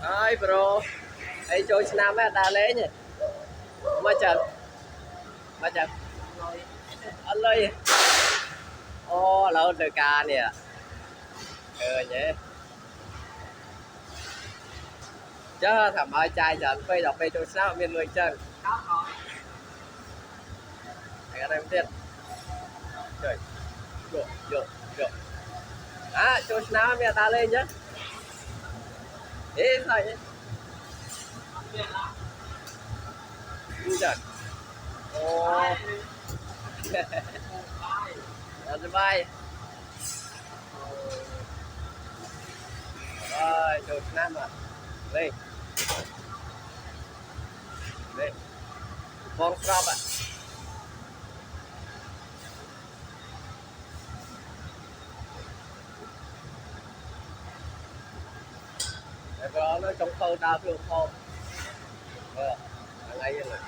Hai bro, ấy chơi snap á ta lấy nhỉ? Mà chật, anh lấy. Ô, lâu đời ca nè. Nhỉ. Chứ thầm ơi trai giờ quay đọc đây chơi snap miền người chân. Cái này tiết. Trời, được, được, được. À, chơi snap mẹ ta lên nhá. Ê, sao vậy? Trời. Ồ. Ăn bay. Rồi, chơi snap à. Lên. Lên. Bong crop à. Bro nó trong khâu đau thương không? Thằng ấy vậy này.